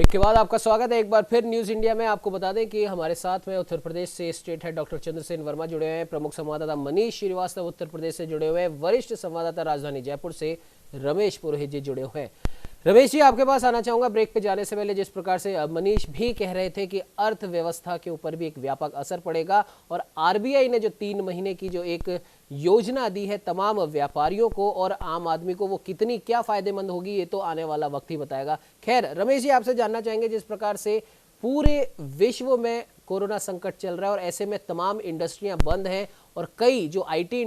Break के बाद आपका स्वागत है एक बार फिर न्यूज इंडिया में। आपको बता दें कि हमारे साथ में उत्तर प्रदेश से state head doctor Chandrasen Verma जुड़े हुए हैं, प्रमुख संवाददाता मनीष श्रीवास्तव उत्तर प्रदेश से जुड़े हुए हैं, वरिष्ठ संवाददाता राजधानी जयपुर से रमेश पुरोहित जी जुड़े हुए हैं। रमेश जी, आपके पास आना चाहूंगा ब्रेक पे जाने से पहले। जिस प्रकार से मनीष भी कह रहे थे कि अर्थव्यवस्था के ऊपर भी एक व्यापक असर पड़ेगा और आरबीआई ने जो 3 महीने की जो एक योजना दी है तमाम व्यापारियों को और आम आदमी को, वो कितनी क्या फायदेमंद होगी ये तो आने वाला वक्त ही बताएगा। खैर रमेश जी, आपसे जानना चाहेंगे, जिस प्रकार से पूरे विश्व में कोरोना संकट चल रहा है और ऐसे में तमाम इंडस्ट्रियां बंद हैं और कई जो आईटी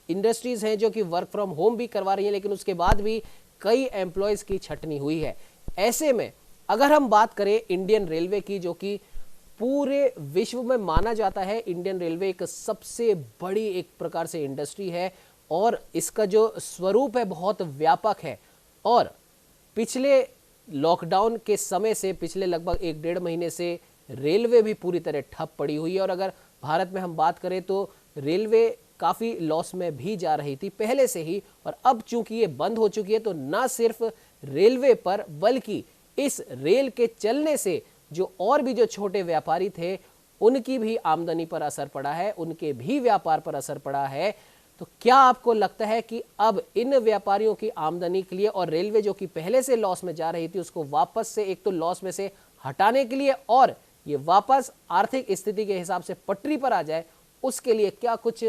इंडस्ट्रीज हैं जो कि वर्क फ्रॉम होम भी करवा रही है, लेकिन उसके बाद भी कई एम्प्लॉयज की छटनी हुई है। ऐसे में अगर हम बात करें इंडियन रेलवे की, जो कि पूरे विश्व में माना जाता है इंडियन रेलवे एक सबसे बड़ी एक प्रकार से इंडस्ट्री है और इसका जो स्वरूप है बहुत व्यापक है, और पिछले लॉकडाउन के समय से पिछले लगभग 1-1.5 महीने से रेलवे भी पूरी तरह ठप पड़ी हुई है। और अगर भारत में हम बात करें तो रेलवे काफ़ी लॉस में भी जा रही थी पहले से ही, और अब चूंकि ये बंद हो चुकी है तो ना सिर्फ रेलवे पर बल्कि इस रेल के चलने से जो और भी जो छोटे व्यापारी थे उनकी भी आमदनी पर असर पड़ा है, उनके भी व्यापार पर असर पड़ा है। तो क्या आपको लगता है कि अब इन व्यापारियों की आमदनी के लिए और रेलवे जो कि पहले से लॉस में जा रही थी उसको वापस से एक तो लॉस में से हटाने के लिए और ये वापस आर्थिक स्थिति के हिसाब से पटरी पर आ जाए, उसके लिए क्या कुछ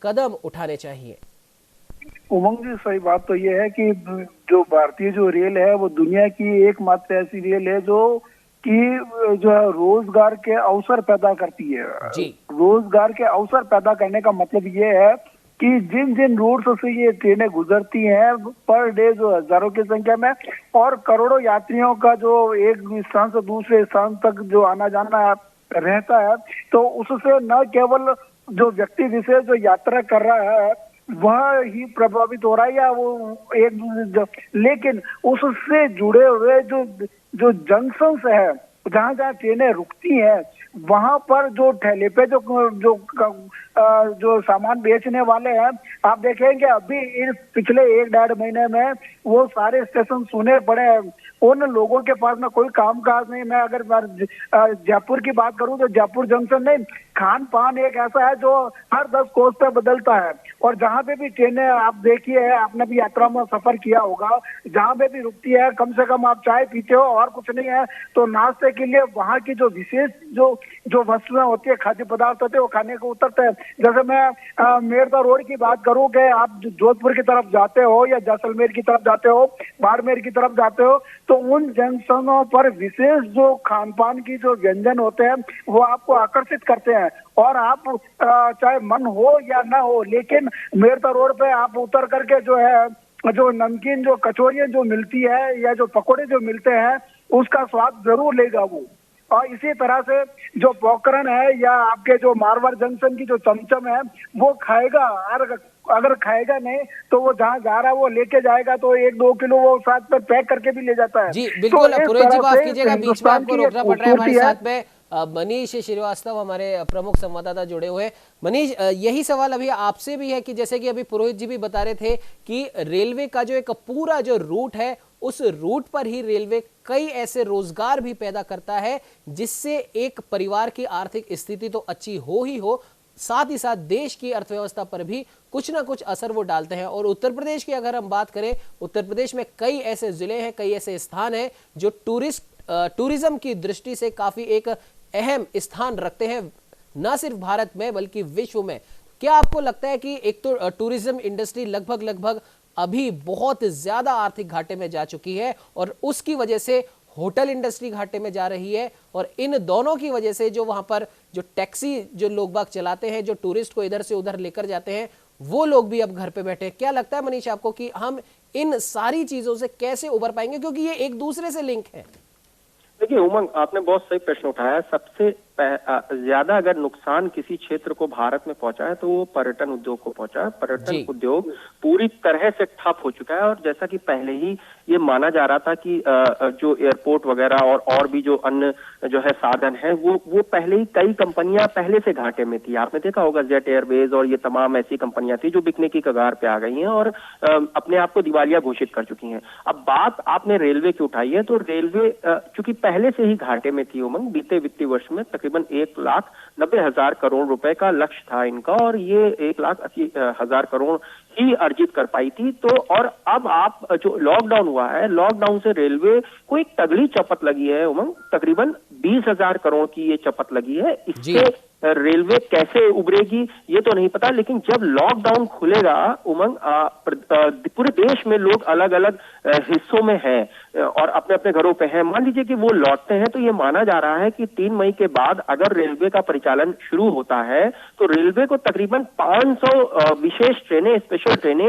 कदम उठाने चाहिए? उमंग जी, सही बात तो ये है कि जो भारतीय जो रेल है वो दुनिया की एकमात्र ऐसी रेल है जो कि जो है रोजगार के अवसर पैदा करती है जी। रोजगार के अवसर पैदा करने का मतलब ये है कि जिन जिन रूट्स से ये ट्रेनें गुजरती हैं पर डे जो हजारों की संख्या में और करोड़ों यात्रियों का जो एक स्थान से दूसरे स्थान तक जो आना जाना रहता है, तो उससे न केवल जो व्यक्ति विशेष जो यात्रा कर रहा है वह ही प्रभावित हो रहा है या वो लेकिन उससे जुड़े हुए जो जो जंक्शंस है, जहाँ जहाँ ट्रेनें रुकती हैं, वहां पर जो ठेले पे जो सामान बेचने वाले हैं, आप देखेंगे अभी इन पिछले 1-1.5 महीने में वो सारे स्टेशन सुने पड़े हैं। उन लोगों के पास में कोई काम काज नहीं। मैं अगर जयपुर की बात करूं तो जयपुर जंक्शन में खान पान एक ऐसा है जो हर 10 कोस पे बदलता है, और जहाँ पे भी ट्रेनें आप देखिए, आपने भी यात्रा में सफर किया होगा, जहाँ पे भी रुकती है कम से कम आप चाय पीते हो और कुछ नहीं है तो नाश्ते के लिए वहाँ की जो विशेष जो वस्तुएं होती है, खाद्य पदार्थ होते हैं, वो खाने को उतरते हैं। जैसे मैं मेरठ रोड की बात करूं कि आप जोधपुर की तरफ जाते हो या जैसलमेर की तरफ जाते हो, बाड़मेर की तरफ जाते हो, तो उन जंक्शनों पर विशेष जो खान पान की जो व्यंजन होते हैं वो आपको आकर्षित करते हैं, और आप चाहे मन हो या ना हो, लेकिन मेरठ रोड पे आप उतर करके जो है जो नमकीन जो कचौरियां जो मिलती है या जो पकोड़े जो मिलते हैं उसका स्वाद जरूर लेगा वो। और इसी तरह से जो पॉकरन है या आपके जो मारवाड़ जंक्शन की जो चमचम है वो खाएगा, और अगर खाएगा नहीं तो वो जहाँ जा रहा है वो लेके जाएगा तो 1-2 किलो वो साथ में पैक करके भी ले जाता है। जी बिल्कुल। तो पुरोहित जी माफ कीजिएगा, बीच में आपको रोकना पड़ रहा है। हमारे साथ में मनीष श्रीवास्तव हमारे प्रमुख संवाददाता जुड़े हुए हैं। मनीष, यही सवाल अभी आपसे भी है कि जैसे कि अभी पुरोहित जी भी बता रहे थे कि रेलवे का जो एक पूरा जो रूट है उस रूट पर ही रेलवे कई ऐसे रोजगार भी पैदा करता है जिससे एक परिवार की आर्थिक स्थिति तो अच्छी हो ही हो, साथ ही साथ देश की अर्थव्यवस्था पर भी कुछ ना कुछ असर वो डालते हैं। और उत्तर प्रदेश की अगर हम बात करें, उत्तर प्रदेश में कई ऐसे जिले हैं, कई ऐसे स्थान हैं जो टूरिज्म की दृष्टि से काफी एक अहम स्थान रखते हैं, न सिर्फ भारत में बल्कि विश्व में। क्या आपको लगता है कि एक तो टूरिज्म इंडस्ट्री लगभग अभी बहुत ज्यादा आर्थिक घाटे में जा चुकी है और उसकी वजह से होटल इंडस्ट्री घाटे में जा रही है, और इन दोनों की वजह से जो वहां पर जो टैक्सी जो लोग बाग चलाते हैं, जो टूरिस्ट को इधर से उधर लेकर जाते हैं, वो लोग भी अब घर पे बैठे हैं। क्या लगता है मनीष आपको कि हम इन सारी चीजों से कैसे उबर पाएंगे, क्योंकि ये एक दूसरे से लिंक है? देखिए उमंग, आपने बहुत सही प्रश्न उठाया। सबसे ज्यादा अगर नुकसान किसी क्षेत्र को भारत में पहुंचा है तो वो पर्यटन उद्योग को पहुंचा है। पर्यटन उद्योग पूरी तरह से ठप हो चुका है, और जैसा कि पहले ही ये माना जा रहा था कि जो एयरपोर्ट वगैरह और भी जो अन्य जो है साधन है वो पहले ही कई कंपनियां पहले से घाटे में थी। आपने देखा होगा जेट एयरवेज और ये तमाम ऐसी कंपनियां थी जो बिकने की कगार पे आ गई हैं और अपने आप को दिवालिया घोषित कर चुकी हैं। अब बात आपने रेलवे की उठाई है, तो रेलवे चूंकि पहले से ही घाटे में थी उमंग, बीते वित्तीय वर्ष में तकरीबन 1,90,000 करोड़ रुपए का लक्ष्य था इनका, और ये 1,80,000 करोड़ ही अर्जित कर पाई थी। तो और अब आप जो लॉकडाउन हुआ है, लॉकडाउन से रेलवे को एक तगड़ी चपत लगी है उमंग, तकरीबन 20,000 करोड़ की ये चपत लगी है। इससे रेलवे कैसे उबरेगी ये तो नहीं पता, लेकिन जब लॉकडाउन खुलेगा उमंग, पूरे देश में लोग अलग अलग हिस्सों में हैं और अपने अपने घरों पे हैं, मान लीजिए कि वो लौटते हैं, तो ये माना जा रहा है कि 3 मई के बाद अगर रेलवे का परिचालन शुरू होता है तो रेलवे को तकरीबन 500 विशेष ट्रेनें, स्पेशल ट्रेनें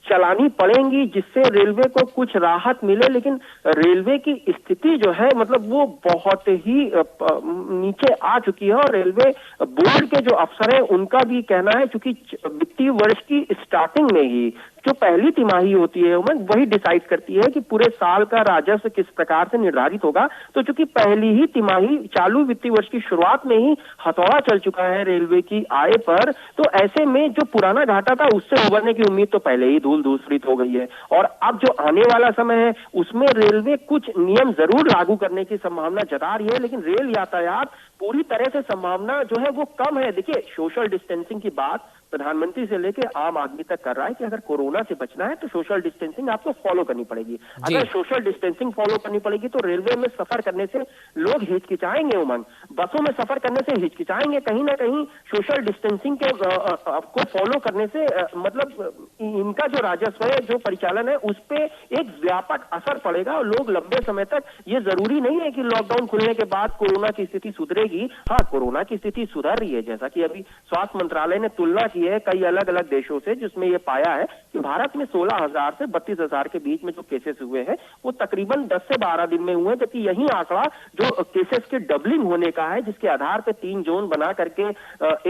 चलानी पड़ेंगी, जिससे रेलवे को कुछ राहत मिले। लेकिन रेलवे की स्थिति जो है मतलब वो बहुत ही नीचे आ चुकी है, और रेलवे बोर्ड के जो अफसर हैं उनका भी कहना है, क्योंकि वित्तीय वर्ष की स्टार्टिंग में ही जो पहली तिमाही होती है वही डिसाइड करती है कि पूरे साल का राजस्व किस प्रकार से निर्धारित होगा। तो चूंकि पहली ही तिमाही चालू वित्तीय वर्ष की शुरुआत में ही हथौड़ा चल चुका है रेलवे की आय पर, तो ऐसे में जो पुराना घाटा था उससे उबरने की उम्मीद तो पहले ही धूल धूसरित हो गई है। और अब जो आने वाला समय है उसमें रेलवे कुछ नियम जरूर लागू करने की संभावना जता रही है, लेकिन रेल यातायात पूरी तरह से संभावना जो है वो कम है। देखिए, सोशल डिस्टेंसिंग की बात प्रधानमंत्री से लेकर आम आदमी तक कर रहा है कि अगर कोरोना से बचना है तो सोशल डिस्टेंसिंग आपको फॉलो करनी पड़ेगी। अगर सोशल डिस्टेंसिंग फॉलो करनी पड़ेगी तो रेलवे में सफर करने से लोग हिचकिचाएंगे उमंग, बसों में सफर करने से हिचकिचाएंगे। कहीं ना कहीं सोशल डिस्टेंसिंग के को फॉलो करने से मतलब इनका जो राजस्व है, जो परिचालन है, उस पर एक व्यापक असर पड़ेगा और लोग लंबे समय तक, ये जरूरी नहीं है कि लॉकडाउन खुलने के बाद कोरोना की स्थिति सुधरेगी। हाँ, कोरोना की स्थिति सुधर रही है, जैसा कि अभी स्वास्थ्य मंत्रालय ने तुलना की है कई अलग अलग देशों से, जिसमें यह पाया है कि भारत में 16,000 से 32,000 के बीच में जो केसेस हुए हैं वो तकरीबन 10 से 12 दिन में हुए, जबकि यही आंकड़ा जो केसेस के डबलिंग होने का है, जिसके आधार पर 3 जोन बना करके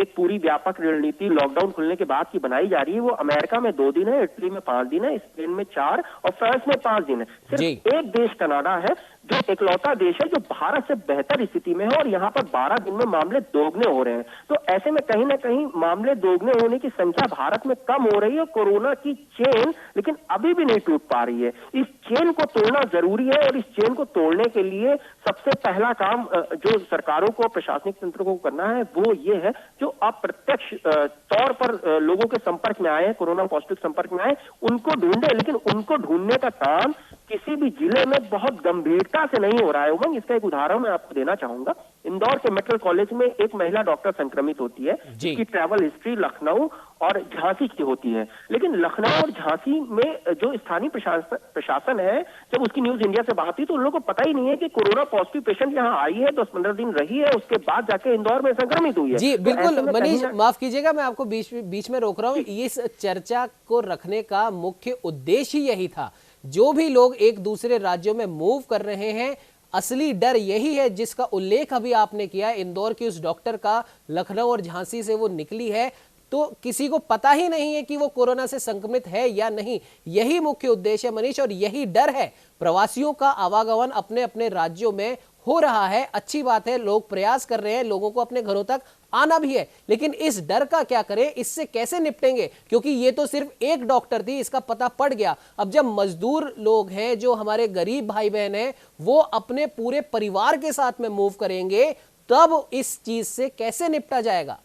एक पूरी व्यापक रणनीति लॉकडाउन खुलने के बाद की बनाई जा रही है, वो अमेरिका में 2 दिन है, इटली में 5 दिन है, स्पेन में 4 और फ्रांस में 5 दिन है। सिर्फ एक देश कनाडा है जो इकलौता देश है जो भारत से बेहतर स्थिति में है, और यहाँ पर 12 दिन में मामले दोगुने हो रहे हैं। तो ऐसे में कहीं ना कहीं मामले दोगुने होने की संख्या भारत में कम हो रही है। कोरोना की चेन लेकिन अभी भी नहीं टूट पा रही है। इस चेन को तोड़ना जरूरी है, और इस चेन को तोड़ने के लिए सबसे पहला काम जो सरकारों को, प्रशासनिक तंत्र को करना है वो ये है, जो अप्रत्यक्ष तौर पर लोगों के संपर्क में आए हैं, कोरोना पॉजिटिव संपर्क में आए, उनको ढूंढे। लेकिन उनको ढूंढने का काम किसी भी जिले में बहुत गंभीरता से नहीं हो रहा है उमंग। इसका एक उदाहरण मैं आपको देना चाहूंगा। इंदौर के मेडिकल कॉलेज में एक महिला डॉक्टर संक्रमित होती है, जिसकी ट्रैवल हिस्ट्री लखनऊ और झांसी की होती है। लेकिन लखनऊ और झांसी में जो स्थानीय प्रशासन है, जब उसकी न्यूज इंडिया से बात हुई तो उन लोगों को पता ही नहीं है कि कोरोना पॉजिटिव पेशेंट यहाँ आई है, 10-15 दिन रही है, उसके बाद जाके इंदौर में संक्रमित हुई है। जी बिल्कुल मनीष, माफ कीजिएगा मैं आपको बीच में रोक रहा हूँ। इस चर्चा को रखने का मुख्य उद्देश्य ही यही था। जो भी लोग एक दूसरे राज्यों में मूव कर रहे हैं, असली डर यही है जिसका उल्लेख अभी आपने किया। इंदौर की उस डॉक्टर का लखनऊ और झांसी से वो निकली है, तो किसी को पता ही नहीं है कि वो कोरोना से संक्रमित है या नहीं। यही मुख्य उद्देश्य है मनीष, और यही डर है। प्रवासियों का आवागमन अपने अपने राज्यों में हो रहा है, अच्छी बात है, लोग प्रयास कर रहे हैं, लोगों को अपने घरों तक आना भी है, लेकिन इस डर का क्या करें, इससे कैसे निपटेंगे? क्योंकि ये तो सिर्फ एक डॉक्टर थी, इसका पता पड़ गया। अब जब मजदूर लोग हैं, जो हमारे गरीब भाई बहन हैं, वो अपने पूरे परिवार के साथ में मूव करेंगे, तब इस चीज से कैसे निपटा जाएगा?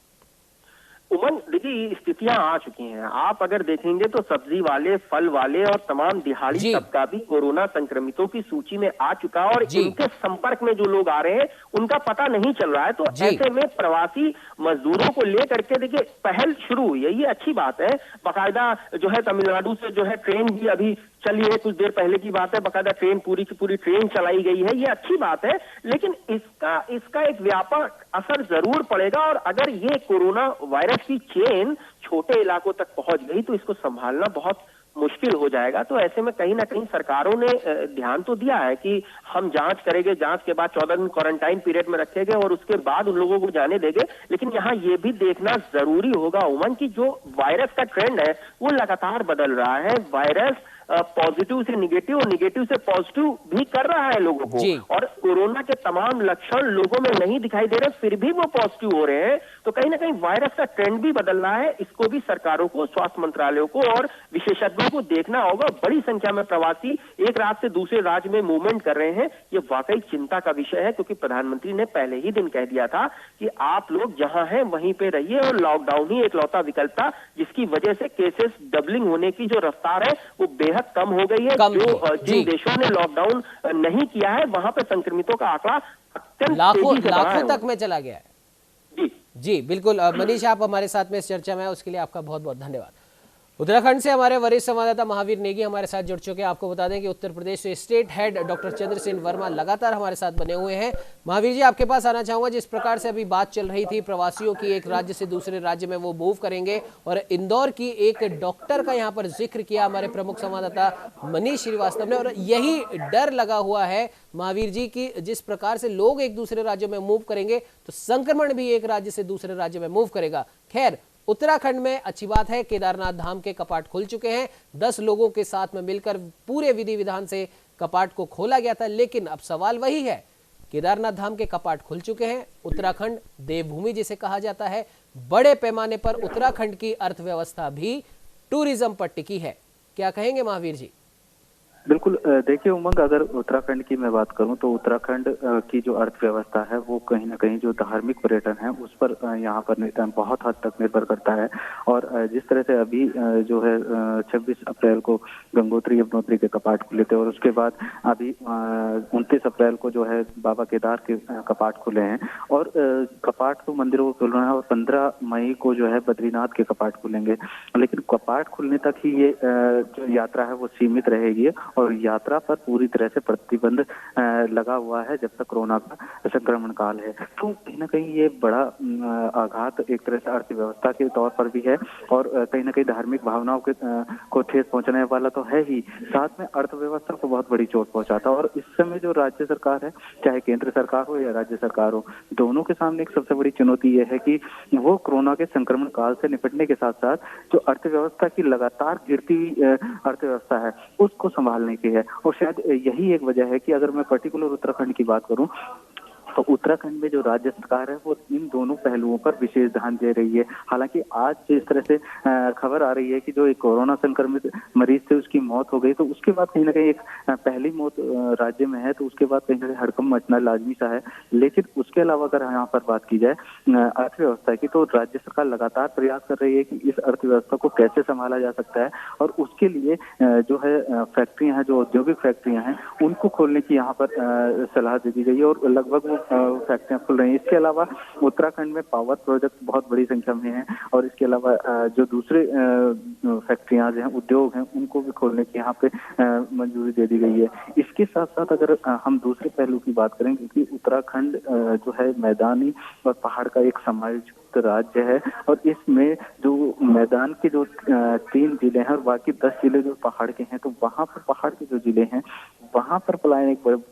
उमंग, देखिए स्थितियां आ चुकी हैं। आप अगर देखेंगे तो सब्जी वाले, फल वाले और तमाम दिहाड़ी तबका भी कोरोना संक्रमितों की सूची में आ चुका, और इनके संपर्क में जो लोग आ रहे हैं उनका पता नहीं चल रहा है। तो ऐसे में प्रवासी मजदूरों को लेकर के देखिए पहल शुरू हुई है, ये अच्छी बात है। बाकायदा जो है तमिलनाडु से जो है ट्रेन भी अभी चली है, कुछ देर पहले की बात है, बाकायदा ट्रेन, पूरी की पूरी ट्रेन चलाई गई है, ये अच्छी बात है। लेकिन इसका एक व्यापक असर जरूर पड़ेगा, और अगर ये कोरोना वायरस की चेन छोटे इलाकों तक पहुंच गई तो इसको संभालना बहुत मुश्किल हो जाएगा। तो ऐसे में कहीं ना कहीं सरकारों ने ध्यान तो दिया है कि हम जांच करेंगे, जांच के बाद 14 दिन क्वारंटाइन पीरियड में रखेंगे और उसके बाद उन लोगों को जाने देंगे। लेकिन यहाँ ये भी देखना जरूरी होगा उमंग की जो वायरस का ट्रेंड है वो लगातार बदल रहा है। वायरस पॉजिटिव से निगेटिव और निगेटिव से पॉजिटिव भी कर रहा है लोगों को, और कोरोना के तमाम लक्षण लोगों में नहीं दिखाई दे रहे फिर भी वो पॉजिटिव हो रहे हैं। तो कहीं ना कहीं वायरस का ट्रेंड भी बदल रहा है। इसको भी सरकारों को, स्वास्थ्य मंत्रालयों को और विशेषज्ञों को देखना होगा। बड़ी संख्या में प्रवासी एक राज्य से दूसरे राज्य में मूवमेंट कर रहे हैं। ये वाकई चिंता का विषय है, क्योंकि प्रधानमंत्री ने पहले ही दिन कह दिया था कि आप लोग जहां हैं वहीं पे रहिए और लॉकडाउन ही एकलौता विकल्प था, जिसकी वजह से केसेस डबलिंग होने की जो रफ्तार है वो बेहद कम हो गई है। जिन देशों ने लॉकडाउन नहीं किया है वहां पे संक्रमितों का आंकड़ा अत्यंत लाखों तक में चला गया है। जी बिल्कुल मनीष, आप हमारे साथ में इस चर्चा में, उसके लिए आपका बहुत बहुत धन्यवाद। उत्तराखंड से हमारे वरिष्ठ संवाददाता महावीर नेगी हमारे साथ जुड़ चुके हैं। आपको बता दें कि उत्तर प्रदेश से state head doctor Chandrasen Verma लगातार हमारे साथ बने हुए हैं। महावीर जी, आपके पास आना चाहूंगा। जिस प्रकार से अभी बात चल रही थी प्रवासियों की, एक राज्य से दूसरे राज्य में वो मूव करेंगे, और इंदौर की एक डॉक्टर का यहाँ पर जिक्र किया हमारे प्रमुख संवाददाता मनीष श्रीवास्तव ने, और यही डर लगा हुआ है महावीर जी की जिस प्रकार से लोग एक दूसरे राज्यों में मूव करेंगे तो संक्रमण भी एक राज्य से दूसरे राज्य में मूव करेगा। खैर, उत्तराखंड में अच्छी बात है, केदारनाथ धाम के कपाट खुल चुके हैं। 10 लोगों के साथ में मिलकर पूरे विधि विधान से कपाट को खोला गया था। लेकिन अब सवाल वही है, केदारनाथ धाम के कपाट खुल चुके हैं। उत्तराखंड देवभूमि जिसे कहा जाता है, बड़े पैमाने पर उत्तराखंड की अर्थव्यवस्था भी टूरिज्म पर टिकी है। क्या कहेंगे महावीर जी? बिल्कुल, देखिए उमंग, अगर उत्तराखंड की मैं बात करूं तो उत्तराखंड की जो अर्थव्यवस्था है वो कहीं ना कहीं जो धार्मिक पर्यटन है उस पर यहाँ पर बहुत हद तक निर्भर करता है। और जिस तरह से अभी जो है 26 अप्रैल को गंगोत्री यमुनोत्री के कपाट खुले थे, और उसके बाद अभी 29 अप्रैल को जो है बाबा केदार के कपाट खुले हैं, और कपाट तो मंदिरों को खुल रहे हैं, और 15 मई को जो है बद्रीनाथ के कपाट खुलेंगे। लेकिन कपाट खुलने तक ही ये जो यात्रा है वो सीमित रहेगी, और यात्रा पर पूरी तरह से प्रतिबंध लगा हुआ है जब तक कोरोना का संक्रमण काल है। तो कहीं ना कहीं ये बड़ा आघात एक तरह से अर्थव्यवस्था के तौर पर भी है, और कहीं ना कहीं धार्मिक भावनाओं को ठेस पहुंचाने वाला तो है ही, साथ में अर्थव्यवस्था को बहुत बड़ी चोट पहुंचाता। और इस समय जो राज्य सरकार है, चाहे केंद्र सरकार हो या राज्य सरकार हो, दोनों के सामने एक सबसे बड़ी चुनौती ये है कि वो कोरोना के संक्रमण काल से निपटने के साथ साथ जो अर्थव्यवस्था की लगातार गिरती हुई अर्थव्यवस्था है उसको संभालने की है। और शायद यही एक वजह है कि अगर मैं पर्टिकुलर उत्तराखंड की बात करूं तो उत्तराखंड में जो राज्य सरकार है वो इन दोनों पहलुओं पर विशेष ध्यान दे रही है। हालांकि आज जिस तरह से खबर आ रही है कि जो एक कोरोना संक्रमित मरीज थे उसकी मौत हो गई, तो उसके बाद कहीं ना कहीं एक पहली मौत राज्य में है, तो उसके बाद कहीं ना कहीं हड़कंप मचना लाजमी सा है। लेकिन उसके अलावा अगर यहाँ पर बात की जाए अर्थव्यवस्था की, तो राज्य सरकार लगातार प्रयास कर रही है कि इस अर्थव्यवस्था को कैसे संभाला जा सकता है, और उसके लिए जो है फैक्ट्रियां हैं, जो औद्योगिक फैक्ट्रियां हैं, उनको खोलने की यहाँ पर सलाह दे दी गई है, और लगभग फैक्ट्रियां खुल रही हैं। इसके अलावा उत्तराखंड में पावर प्रोजेक्ट बहुत बड़ी संख्या में हैं, और इसके अलावा जो दूसरे फैक्ट्रियां हैं, उद्योग हैं, उनको भी खोलने की यहाँ पे मंजूरी दे दी गई है। इसके साथ साथ अगर हम दूसरे पहलू की बात करें, क्योंकि उत्तराखंड जो है मैदानी और पहाड़ का एक समायोजित राज्य है, और इसमें जो मैदान के जो 3 जिले हैं और बाकी 10 जिले जो पहाड़ के हैं, तो वहां पर पहाड़ के जो जिले हैं वहां पर पलायन एक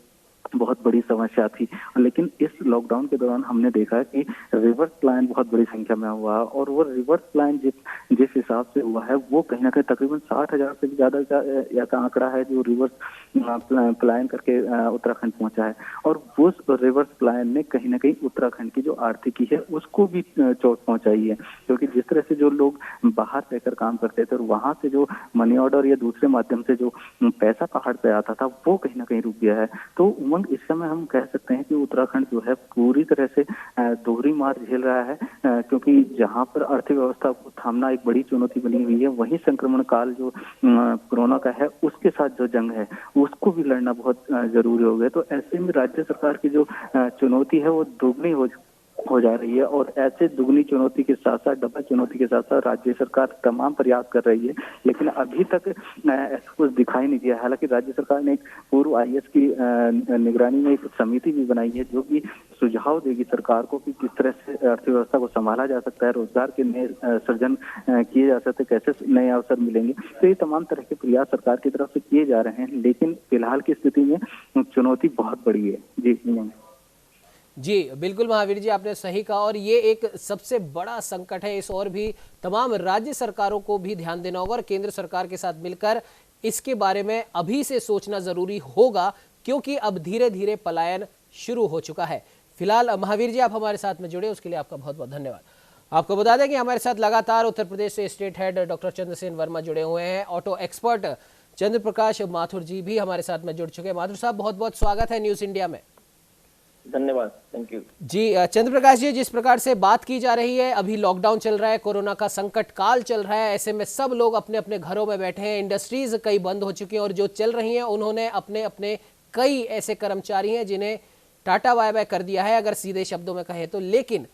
बहुत बड़ी समस्या थी। लेकिन इस लॉकडाउन के दौरान हमने देखा कि रिवर्स पलायन बहुत बड़ी संख्या में हुआ, और वो रिवर्स पलायन जिस हिसाब से हुआ है वो कहीं ना कहीं तकरीबन 60,000 से भी ज्यादा का आंकड़ा है जो रिवर्स पलायन करके उत्तराखंड पहुंचा है। और उस रिवर्स पलायन ने कहीं ना कहीं उत्तराखंड की जो आर्थिकी है उसको भी चोट पहुंचाई है, क्योंकि जिस तरह से जो लोग बाहर रहकर काम करते थे और वहां से जो मनी ऑर्डर या दूसरे माध्यम से जो पैसा पहाड़ पे आता था वो कहीं ना कहीं रुक गया है। तो इस समय हम कह सकते हैं कि उत्तराखंड जो है पूरी तरह से दोहरी मार झेल रहा है, क्योंकि जहां पर अर्थव्यवस्था को थामना एक बड़ी चुनौती बनी हुई है, वहीं संक्रमण काल जो कोरोना का है उसके साथ जो जंग है उसको भी लड़ना बहुत जरूरी हो गया। तो ऐसे में राज्य सरकार की जो चुनौती है वो दोगुनी हो जा रही है। और ऐसे दुगनी चुनौती के साथ साथ, डबल चुनौती के साथ साथ राज्य सरकार तमाम प्रयास कर रही है, लेकिन अभी तक ऐसा कुछ दिखाई नहीं दिया। हालांकि राज्य सरकार ने एक पूर्व आईएएस की निगरानी में एक समिति भी बनाई है जो कि सुझाव देगी सरकार को कि किस तरह से अर्थव्यवस्था को संभाला जा सकता है, रोजगार के नए सृजन किए जा सकते, कैसे नए अवसर मिलेंगे। तो ये तमाम तरह के प्रयास सरकार की तरफ से किए जा रहे हैं, लेकिन फिलहाल की स्थिति में चुनौती बहुत बड़ी है। जी बिल्कुल महावीर जी, आपने सही कहा। और ये एक सबसे बड़ा संकट है, इस और भी तमाम राज्य सरकारों को भी ध्यान देना होगा और केंद्र सरकार के साथ मिलकर इसके बारे में अभी से सोचना जरूरी होगा, क्योंकि अब धीरे धीरे पलायन शुरू हो चुका है। फिलहाल महावीर जी, आप हमारे साथ में जुड़े, उसके लिए आपका बहुत बहुत धन्यवाद। आपको बता दें कि हमारे साथ लगातार उत्तर प्रदेश से state head doctor Chandrasen Verma जुड़े हुए हैं। ऑटो एक्सपर्ट चंद्र प्रकाश माथुर जी भी हमारे साथ में जुड़ चुके हैं। माथुर साहब, बहुत बहुत स्वागत है न्यूज इंडिया में। धन्यवाद, थैंक यू जी। चंद्र प्रकाश जी, जिस प्रकार से बात की जा रही है, अभी लॉकडाउन चल रहा है, कोरोना का संकट काल चल रहा है, ऐसे में सब लोग अपने अपने घरों में बैठे हैं, इंडस्ट्रीज कई बंद हो चुकी हैं और जो चल रही हैं उन्होंने अपने अपने कई ऐसे कर्मचारी हैं जिन्हें टाटा बाय बाय कर दिया है, अगर सीधे शब्दों में कहें तो। लेकिन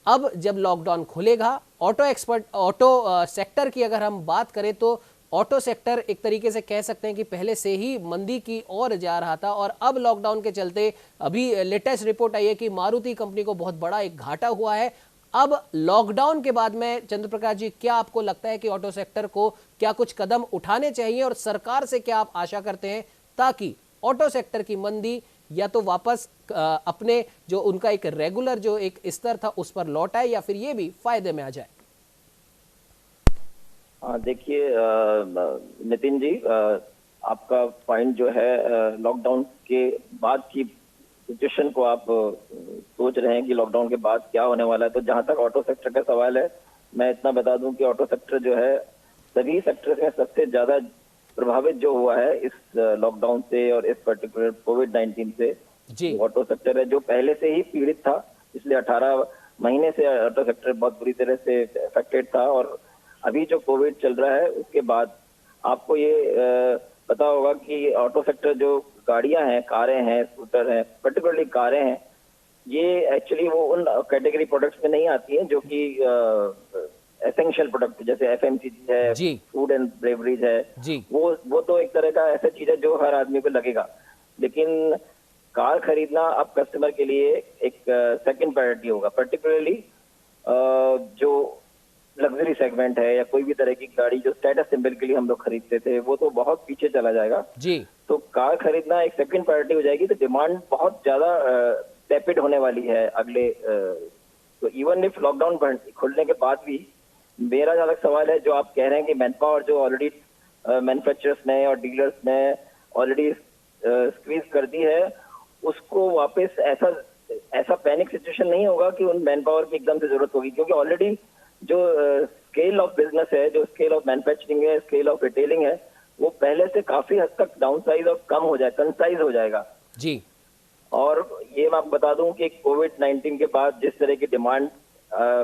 अब जब लॉकडाउन खुलेगा, ऑटो सेक्टर की अगर हम बात करें तो ऑटो सेक्टर एक तरीके से कह सकते हैं कि पहले से ही मंदी की ओर जा रहा था और अब लॉकडाउन के चलते अभी लेटेस्ट रिपोर्ट आई है कि मारुति कंपनी को बहुत बड़ा एक घाटा हुआ है। अब लॉकडाउन के बाद में चंद्र प्रकाश जी, क्या आपको लगता है कि ऑटो सेक्टर को क्या कुछ कदम उठाने चाहिए और सरकार से क्या आप आशा करते हैं ताकि ऑटो सेक्टर की मंदी या तो वापस अपने जो उनका एक रेगुलर जो एक स्तर था उस पर लौट आए या फिर ये भी फायदे में आ जाए? देखिए नितिन जी, आपका पॉइंट जो है लॉकडाउन के बाद की सिचुएशन को आप सोच रहे हैं कि लॉकडाउन के बाद क्या होने वाला है। तो जहां तक ऑटो सेक्टर का सवाल है, मैं इतना बता दूं कि ऑटो सेक्टर जो है सभी सेक्टर में सबसे ज्यादा प्रभावित जो हुआ है इस लॉकडाउन से और इस पर्टिकुलर कोविड-19 से जी। ऑटो सेक्टर है जो पहले से ही पीड़ित था, इसलिए 18 महीने से ऑटो सेक्टर बहुत बुरी तरह से अफेक्टेड था। और अभी जो कोविड चल रहा है उसके बाद आपको ये पता होगा कि ऑटो सेक्टर जो गाड़ियां हैं, कारें हैं, स्कूटर हैं, पर्टिकुलरली कारें हैं, ये एक्चुअली वो उन कैटेगरी प्रोडक्ट्स में नहीं आती हैं जो कि एसेंशियल प्रोडक्ट जैसे एफएमसीजी है, फूड एंड बेवरेज है जी। वो तो एक तरह का ऐसा चीज है जो हर आदमी को लगेगा। लेकिन कार खरीदना अब कस्टमर के लिए एक सेकंड प्रायोरिटी होगा, पर्टिकुलरली जो लग्जरी सेगमेंट है या कोई भी तरह की गाड़ी जो स्टेटस सिंबल के लिए हम लोग खरीदते थे वो तो बहुत पीछे चला जाएगा जी। तो कार खरीदना एक सेकंड प्रायोरिटी हो जाएगी। तो डिमांड बहुत ज्यादा टैपिड होने वाली है अगले तो इवन इफ लॉकडाउन खुलने के बाद भी मेरा जहां तक सवाल है, जो आप कह रहे हैं कि मैन पावर जो ऑलरेडी मैन्युफैक्चरर्स ने और डीलर्स ने ऑलरेडी स्क्वीज कर दी है, उसको वापस ऐसा पैनिक सिचुएशन नहीं होगा कि उन मैन पावर की एकदम से जरूरत होगी, क्योंकि ऑलरेडी जो स्केल ऑफ बिजनेस है, जो स्केल ऑफ मैन्युफैक्चरिंग है, स्केल ऑफ रिटेलिंग है, वो पहले से काफी हद तक डाउन साइज और कम हो जाए, कंसाइज हो जाएगा जी। और ये मैं आपको बता दूं कि कोविड-19 के बाद जिस तरह की डिमांड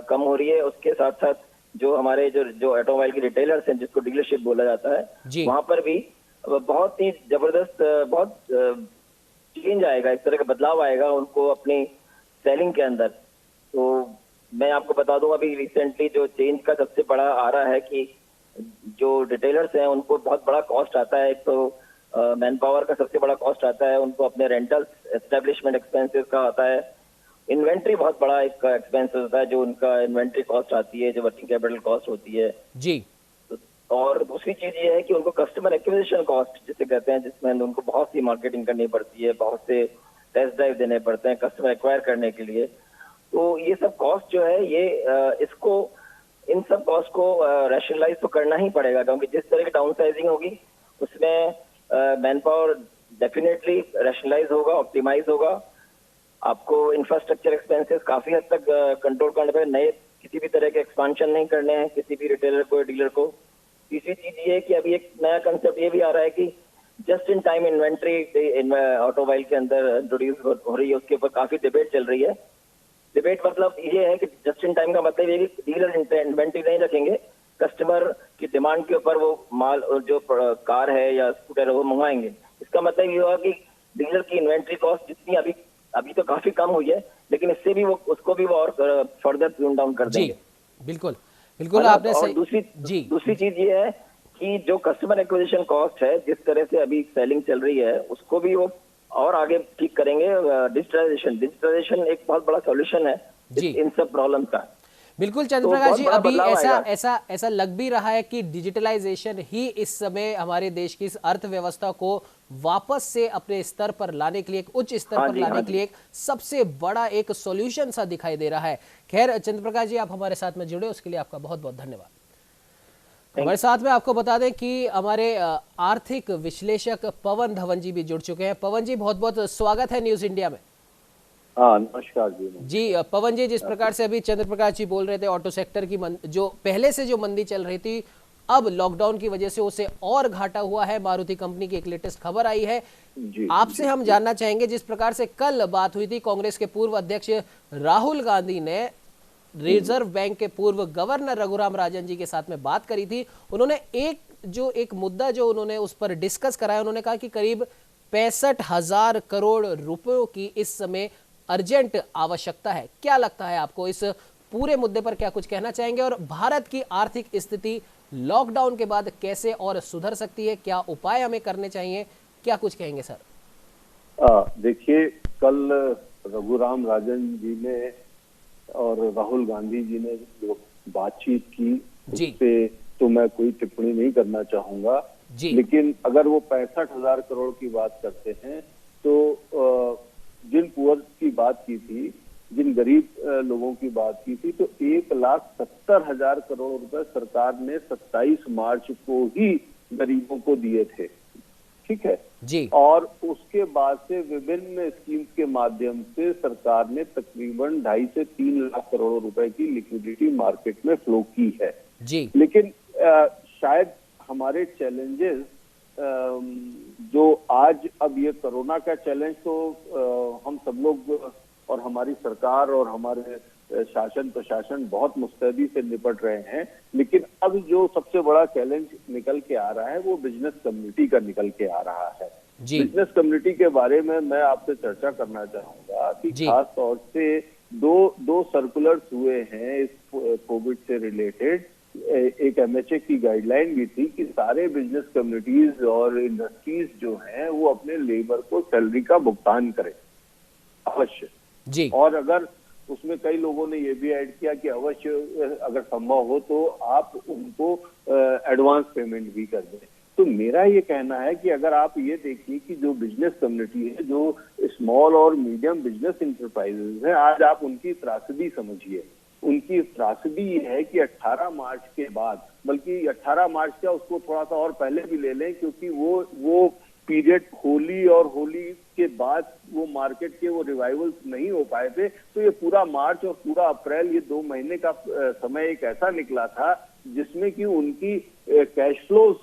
कम हो रही है, उसके साथ साथ जो हमारे जो ऑटोमोबाइल के रिटेलर्स हैं, जिसको डीलरशिप बोला जाता है, वहां पर भी बहुत ही जबरदस्त बहुत चेंज आएगा, एक तरह का बदलाव आएगा उनको अपनी सेलिंग के अंदर। तो मैं आपको बता दूं अभी रिसेंटली जो चेंज का सबसे बड़ा आ रहा है कि जो रिटेलर्स हैं उनको बहुत बड़ा कॉस्ट आता है। एक तो मैन पावर का सबसे बड़ा कॉस्ट आता है, उनको अपने रेंटल एस्टेब्लिशमेंट एक्सपेंसेस का आता है, इन्वेंट्री बहुत बड़ा एक एक्सपेंस होता है जो उनका इन्वेंट्री कॉस्ट आती है, जो वर्किंग कैपिटल कॉस्ट होती है जी। और दूसरी चीज ये है कि उनको कस्टमर एक्विजिशन कॉस्ट जिसे कहते हैं, जिसमें उनको बहुत सी मार्केटिंग करनी पड़ती है, बहुत से टेस्ट ड्राइव देने पड़ते हैं कस्टमर एक्वायर करने के लिए। तो ये सब कॉस्ट जो है ये इन सब कॉस्ट को रैशनलाइज तो करना ही पड़ेगा, क्योंकि जिस तरह की डाउन साइजिंग होगी उसमें मैन पावर डेफिनेटली रैशनलाइज होगा, ऑप्टिमाइज होगा। आपको इंफ्रास्ट्रक्चर एक्सपेंसेस काफी हद तक कंट्रोल करने पे, नए किसी भी तरह के एक्सपांशन नहीं करने हैं किसी भी रिटेलर को या डीलर को। तीसरी चीज ये है कि अभी एक नया कंसेप्ट ये भी आ रहा है कि just in time inventory automobile के अंदर इंट्रोड्यूस हो रही है, उसके ऊपर काफी डिबेट चल रही है। डिबेट मतलब ये है कि जस्ट इन टाइम का मतलब ये कि डीलर इन्वेंट्री नहीं रखेंगे, कस्टमर की डिमांड के ऊपर वो माल जो कार है या स्कूटर है वो मंगवाएंगे। इसका मतलब ये होगा कि डीलर की इन्वेंट्री कॉस्ट जितनी अभी तो काफी कम हुई है, लेकिन इससे भी वो उसको भी वो और फर्दर ट्यून डाउन कर देंगे। बिल्कुल बिल्कुल आपने और सही। दूसरी चीज ये है कि जो कस्टमर एक्विजिशन कॉस्ट है, जिस तरह से अभी सेलिंग चल रही है, उसको भी वो और आगे ठीक करेंगे। डिजिटलाइजेशन एक बहुत बड़ा सॉल्यूशन है इन सब प्रॉब्लम का। बिल्कुल चंद्र प्रकाश जी, अभी ऐसा लग भी रहा है कि डिजिटलाइजेशन ही इस समय हमारे देश की इस अर्थव्यवस्था को वापस से अपने स्तर पर लाने के लिए, एक उच्च स्तर पर लाने के लिए एक सबसे बड़ा एक सॉल्यूशन सा दिखाई दे रहा है। खैर चंद्र प्रकाश जी, आप हमारे साथ में जुड़े उसके लिए आपका बहुत बहुत धन्यवाद। हमारे साथ में आपको बता दें कि हमारे आर्थिक विश्लेषक पवन धवन जी भी जुड़ चुके हैं। पवन जी, बहुत बहुत स्वागत है न्यूज इंडिया में। हाँ, नमस्कार जी। पवन जी, जिस प्रकार से अभी चंद्र प्रकाश जी बोल रहे थे, ऑटो सेक्टर की जो पहले से जो मंदी चल रही थी, अब लॉकडाउन की वजह से उसे और घाटा हुआ है। मारुति कंपनी की एक लेटेस्ट खबर आई है, आपसे हम जानना चाहेंगे, जिस प्रकार से कल बात हुई थी, कांग्रेस के पूर्व अध्यक्ष राहुल गांधी ने रिजर्व बैंक के पूर्व गवर्नर रघुराम राजन जी के साथ में बात करी थी। उन्होंने एक मुद्दा जो उन्होंने उस पर डिस्कस कराया, उन्होंने कहा कि करीब 65,000 करोड़ रुपयों की इस समय अर्जेंट आवश्यकता है। क्या लगता है आपको, इस पूरे मुद्दे पर क्या कुछ कहना चाहेंगे, और भारत की आर्थिक स्थिति लॉकडाउन के बाद कैसे और सुधर सकती है, क्या उपाय हमें करने चाहिए, क्या कुछ कहेंगे सर? देखिए, कल रघुराम राजन जी ने और राहुल गांधी जी ने जो बातचीत की, उससे तो मैं कोई टिप्पणी नहीं करना चाहूंगा, लेकिन अगर वो 65,000 करोड़ की बात करते हैं तो जिन पुअर की बात की थी, जिन गरीब लोगों की बात की थी, तो 1,70,000 करोड़ रुपए सरकार ने 27 मार्च को ही गरीबों को दिए थे। ठीक है जी। और उसके बाद से विभिन्न स्कीम्स के माध्यम से सरकार ने तकरीबन 2.5 से 3 लाख करोड़ रुपए की लिक्विडिटी मार्केट में फ्लो की है जी। लेकिन शायद हमारे चैलेंजेस जो आज, अब ये कोरोना का चैलेंज तो हम सब लोग और हमारी सरकार और हमारे शासन प्रशासन बहुत मुस्तैदी से निपट रहे हैं, लेकिन अब जो सबसे बड़ा चैलेंज निकल के आ रहा है वो बिजनेस कम्युनिटी का निकल के आ रहा है। बिजनेस कम्युनिटी के बारे में मैं आपसे चर्चा करना चाहूंगा कि खास तौर से दो सर्कुलर्स हुए हैं इस कोविड से रिलेटेड। एक MHA की गाइडलाइन भी थी कि सारे बिजनेस कम्युनिटीज और इंडस्ट्रीज जो हैं वो अपने लेबर को सैलरी का भुगतान करें अवश्य जी। और अगर उसमें कई लोगों ने ये भी ऐड किया कि अवश्य अगर संभव हो तो आप उनको एडवांस पेमेंट भी कर दें। तो मेरा ये कहना है कि अगर आप ये देखिए कि जो बिजनेस कम्युनिटी है, जो स्मॉल और मीडियम बिजनेस इंटरप्राइजेज है, आज आप उनकी त्रासदी समझिए। उनकी त्रासदी ये है कि 18 मार्च के बाद, बल्कि 18 मार्च क्या, उसको थोड़ा सा और पहले भी ले लें, क्योंकि वो पीरियड होली और होली के बाद वो मार्केट के वो रिवाइवल्स नहीं हो पाए थे। तो ये पूरा मार्च और पूरा अप्रैल, ये 2 महीने का समय एक ऐसा निकला था जिसमें कि उनकी कैश फ्लोज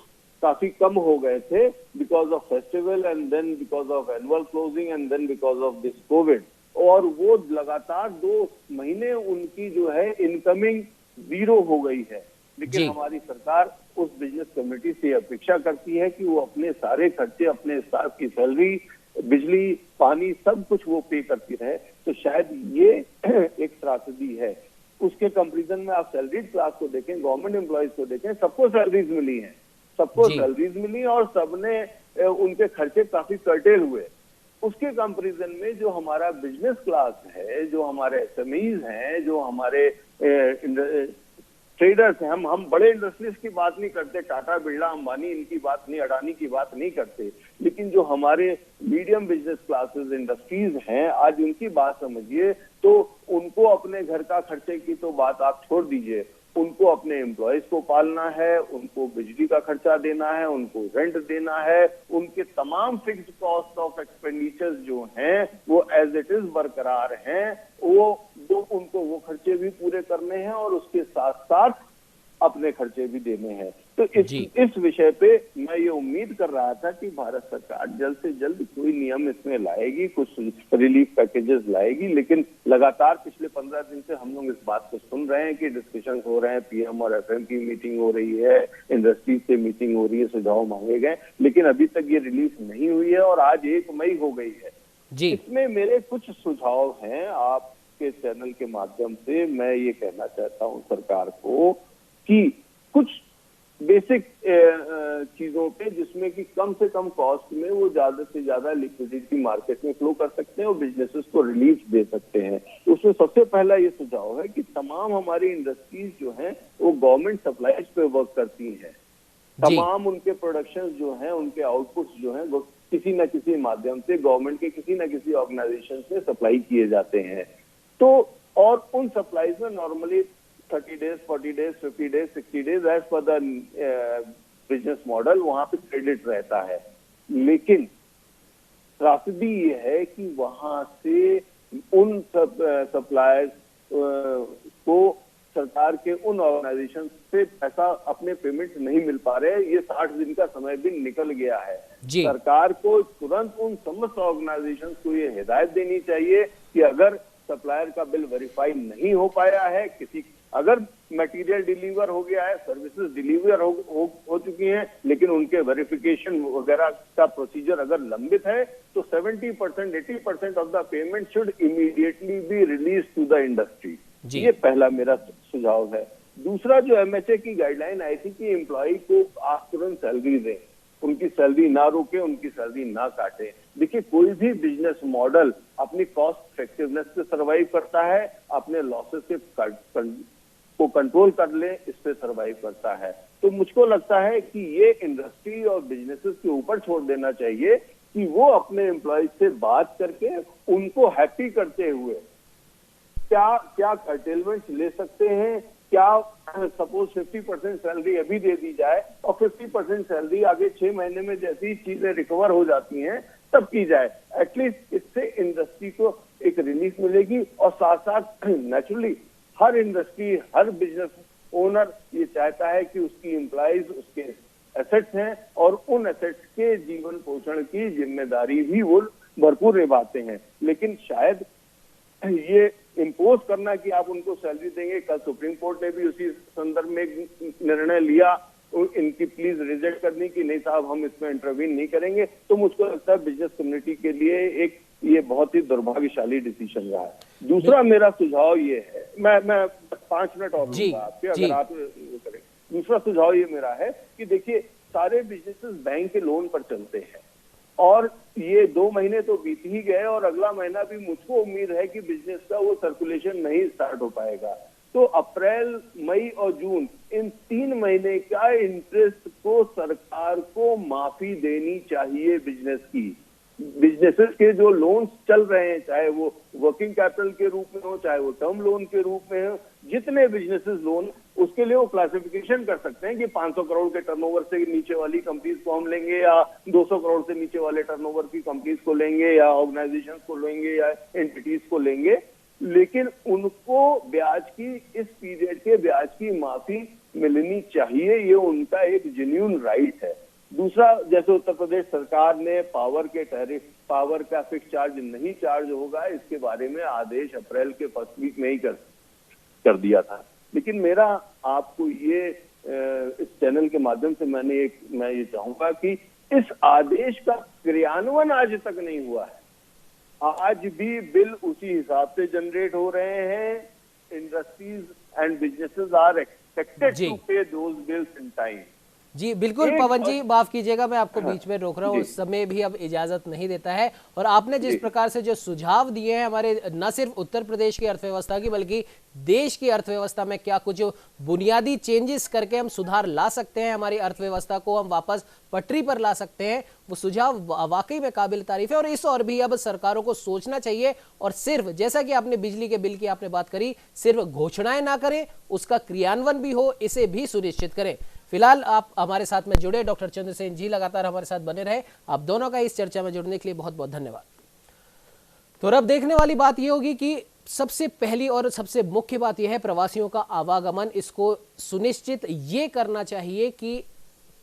काफी कम हो गए थे because of festival and then because of annual closing and then because of this COVID. और वो लगातार 2 महीने उनकी जो है इनकमिंग 0 हो गई है। लेकिन हमारी सरकार उस बिजनेस कम्युनिटी से अपेक्षा करती है कि वो अपने सारे खर्चे, अपने स्टाफ की सैलरी, बिजली, पानी, सब कुछ वो पे करती रहे। तो शायद ये एक त्रासदी है। उसके कंपैरिजन में आप सैलरीड क्लास को देखें, गवर्नमेंट एम्प्लॉयज को देखें, सबको सैलरीज मिली हैं, सबको सैलरीज मिली और सबने उनके खर्चे काफी कर्टेल हुए। उसके कंपैरिजन में जो हमारा बिजनेस क्लास है, जो हमारे SMEs हैं, जो हमारे ट्रेडर्स हैं, हम बड़े इंडस्ट्रीज की बात नहीं करते, टाटा, बिरला, अंबानी इनकी बात नहीं, अडानी की बात नहीं करते, लेकिन जो हमारे मीडियम बिजनेस क्लासेस इंडस्ट्रीज हैं, आज उनकी बात समझिए। तो उनको अपने घर का खर्चे की तो बात आप छोड़ दीजिए, उनको अपने एम्प्लॉयज को पालना है, उनको बिजली का खर्चा देना है, उनको रेंट देना है, उनके तमाम फिक्स्ड कॉस्ट ऑफ एक्सपेंडिचर्स जो हैं वो एज इट इज बरकरार हैं। उनको वो खर्चे भी पूरे करने हैं और उसके साथ साथ अपने खर्चे भी देने हैं। तो इस विषय पे मैं ये उम्मीद कर रहा था कि भारत सरकार जल्द से जल्द कोई नियम इसमें लाएगी, कुछ रिलीफ पैकेजेस लाएगी, लेकिन लगातार पिछले 15 दिन से हम लोग इस बात को सुन रहे हैं कि डिस्कशन हो रहे हैं, PM और FM की मीटिंग हो रही है, इंडस्ट्री से मीटिंग हो रही है, सुझाव मांगे गए, लेकिन अभी तक ये रिलीफ नहीं हुई है और आज 1 मई हो गई है। इसमें मेरे कुछ सुझाव हैं, आप के चैनल के माध्यम से मैं ये कहना चाहता हूँ सरकार को कि कुछ बेसिक चीजों पे जिसमें कि कम से कम कॉस्ट में वो ज्यादा से ज्यादा लिक्विडिटी मार्केट में फ्लो कर सकते हैं और बिजनेसेस को रिलीफ दे सकते हैं। उसमें सबसे पहला ये सुझाव है कि तमाम हमारी इंडस्ट्रीज जो हैं वो गवर्नमेंट सप्लाईज पे वर्क करती हैं। तमाम उनके प्रोडक्शन जो हैं, उनके आउटपुट्स जो हैं वो किसी न किसी माध्यम से गवर्नमेंट के किसी न किसी ऑर्गेनाइजेशन से सप्लाई किए जाते हैं। तो और उन सप्लाईज में normally 30 days, 40 days, 50 days, 60 days as per the business model वहां पे क्रेडिट रहता है। लेकिन त्रासदी ये है कि वहां से उन सप्लायर्स को सरकार के उन ऑर्गेनाइजेशन से पैसा अपने पेमेंट नहीं मिल पा रहे। ये 60 दिन का समय भी निकल गया है। सरकार को तुरंत उन समस्त ऑर्गेनाइजेशन को ये हिदायत देनी चाहिए कि अगर सप्लायर का बिल वेरीफाई नहीं हो पाया है, किसी अगर मटेरियल डिलीवर हो गया है, सर्विसेज डिलीवर हो चुकी हैं, लेकिन उनके वेरिफिकेशन वगैरह का प्रोसीजर अगर लंबित है तो 70%, 80% of the payment should immediately be release to the industry. ये पहला मेरा सुझाव है। दूसरा, जो एमएचए की गाइडलाइन आई थी कि एम्प्लॉय को आप तुरंत सैलरी दें, उनकी सैलरी ना रोके, उनकी सैलरी ना काटे। देखिए, कोई भी बिजनेस मॉडल अपनी कॉस्ट इफेक्टिवनेस से सर्वाइव करता है, अपने लॉसेस से को कंट्रोल कर ले, इस पे सर्वाइव करता है। तो मुझको लगता है कि ये इंडस्ट्री और बिजनेसेस के ऊपर छोड़ देना चाहिए कि वो अपने एम्प्लॉय से बात करके उनको हैप्पी करते हुए क्या क्या कर्टेलमेंट ले सकते हैं, क्या सपोज 50% सैलरी अभी दे दी जाए और 50% सैलरी आगे 6 महीने में जैसी चीजें रिकवर हो जाती हैं तब की जाए। एटलीस्ट इससे इंडस्ट्री को एक रिलीफ मिलेगी और साथ साथ नेचुरली हर इंडस्ट्री, हर बिजनेस ओनर ये चाहता है कि उसकी एम्प्लॉइज उसके एसेट्स हैं और उन एसेट्स के जीवन पोषण की जिम्मेदारी भी वो भरपूर निभाते हैं। लेकिन शायद ये इम्पोज करना कि आप उनको सैलरी देंगे, कल सुप्रीम कोर्ट ने भी उसी संदर्भ में निर्णय लिया इनकी प्लीज रिजेक्ट करनी कि नहीं साहब हम इसमें इंटरवीन नहीं करेंगे, तो मुझको लगता है बिजनेस कम्युनिटी के लिए एक ये बहुत ही दुर्भाग्यशाली डिसीजन रहा है। दूसरा मेरा सुझाव ये है, मैं 5 मिनट और लूंगा आपके, अगर आप करें। दूसरा सुझाव ये मेरा है कि देखिए, सारे बिजनेसेस बैंक के लोन पर चलते हैं और ये 2 महीने तो बीत ही गए और अगला महीना भी मुझको उम्मीद है कि बिजनेस का वो सर्कुलेशन नहीं स्टार्ट हो पाएगा। तो अप्रैल, मई और जून, इन 3 महीने का इंटरेस्ट को सरकार को माफी देनी चाहिए बिजनेस की। बिजनेसेस के जो लोन्स चल रहे हैं, चाहे वो वर्किंग कैपिटल के रूप में हो, चाहे वो टर्म लोन के रूप में हो, जितने बिजनेसेस लोन, उसके लिए वो क्लासिफिकेशन कर सकते हैं कि 500 करोड़ के टर्नओवर से नीचे वाली कंपनीज को हम लेंगे या 200 करोड़ से नीचे वाले टर्नओवर की कंपनीज को लेंगे या ऑर्गेनाइजेशंस को लेंगे या एंटिटीज को लेंगे। लेकिन उनको ब्याज की, इस पीरियड के ब्याज की माफी मिलनी चाहिए, ये उनका एक जेन्युइन राइट है। दूसरा, जैसे उत्तर प्रदेश सरकार ने पावर के टैरिफ, पावर का फिक्स चार्ज नहीं चार्ज होगा, इसके बारे में आदेश अप्रैल के फर्स्ट वीक में ही कर दिया था। लेकिन मेरा आपको ये इस चैनल के माध्यम से मैं ये चाहूंगा कि इस आदेश का क्रियान्वयन आज तक नहीं हुआ है। आज भी बिल उसी हिसाब से जनरेट हो रहे हैं। Industries and businesses are expected to pay those bills in time. जी बिल्कुल पवन जी, माफ कीजिएगा मैं आपको बीच में रोक रहा हूँ, समय भी अब इजाजत नहीं देता है। और आपने जिस प्रकार से जो सुझाव दिए हैं हमारे न सिर्फ उत्तर प्रदेश की अर्थव्यवस्था की बल्कि देश की अर्थव्यवस्था में क्या कुछ बुनियादी चेंजेस करके हम सुधार ला सकते हैं, हमारी अर्थव्यवस्था को हम वापस पटरी पर ला सकते हैं, वो सुझाव वाकई में काबिल तारीफ है। और इस और भी अब सरकारों को सोचना चाहिए और सिर्फ जैसा कि आपने बिजली के बिल की आपने बात करी, सिर्फ घोषणाएं ना करें, उसका क्रियान्वयन भी हो, इसे भी सुनिश्चित करें। फिलहाल आप हमारे साथ में जुड़े, डॉक्टर चंद्रसेन जी लगातार हमारे साथ बने रहे। आप दोनों का इस चर्चा में जुड़ने के लिए बहुत बहुत धन्यवाद। तो अब देखने वाली बात यह होगी कि सबसे पहली और सबसे मुख्य बात यह है प्रवासियों का आवागमन, इसको सुनिश्चित ये करना चाहिए कि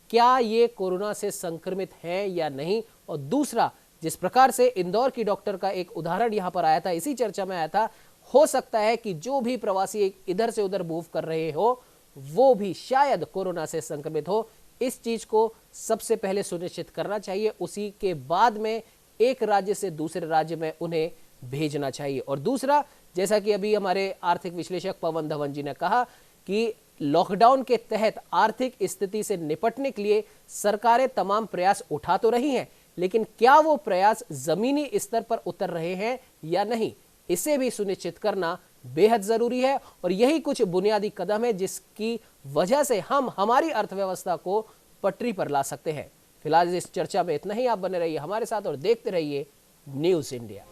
क्या ये कोरोना से संक्रमित है या नहीं। और दूसरा, जिस प्रकार से इंदौर की डॉक्टर का एक उदाहरण यहां पर आया था, इसी चर्चा में आया था, हो सकता है कि जो भी प्रवासी इधर से उधर मूव कर रहे हो वो भी शायद कोरोना से संक्रमित हो। इस चीज को सबसे पहले सुनिश्चित करना चाहिए, उसी के बाद में एक राज्य से दूसरे राज्य में उन्हें भेजना चाहिए। और दूसरा, जैसा कि अभी हमारे आर्थिक विश्लेषक पवन धवन जी ने कहा कि लॉकडाउन के तहत आर्थिक स्थिति से निपटने के लिए सरकारें तमाम प्रयास उठा तो रही हैं, लेकिन क्या वो प्रयास जमीनी स्तर पर उतर रहे हैं या नहीं, इसे भी सुनिश्चित करना बेहद जरूरी है। और यही कुछ बुनियादी कदम है जिसकी वजह से हम हमारी अर्थव्यवस्था को पटरी पर ला सकते हैं। फिलहाल इस चर्चा में इतना ही। आप बने रहिए हमारे साथ और देखते रहिए न्यूज़ इंडिया।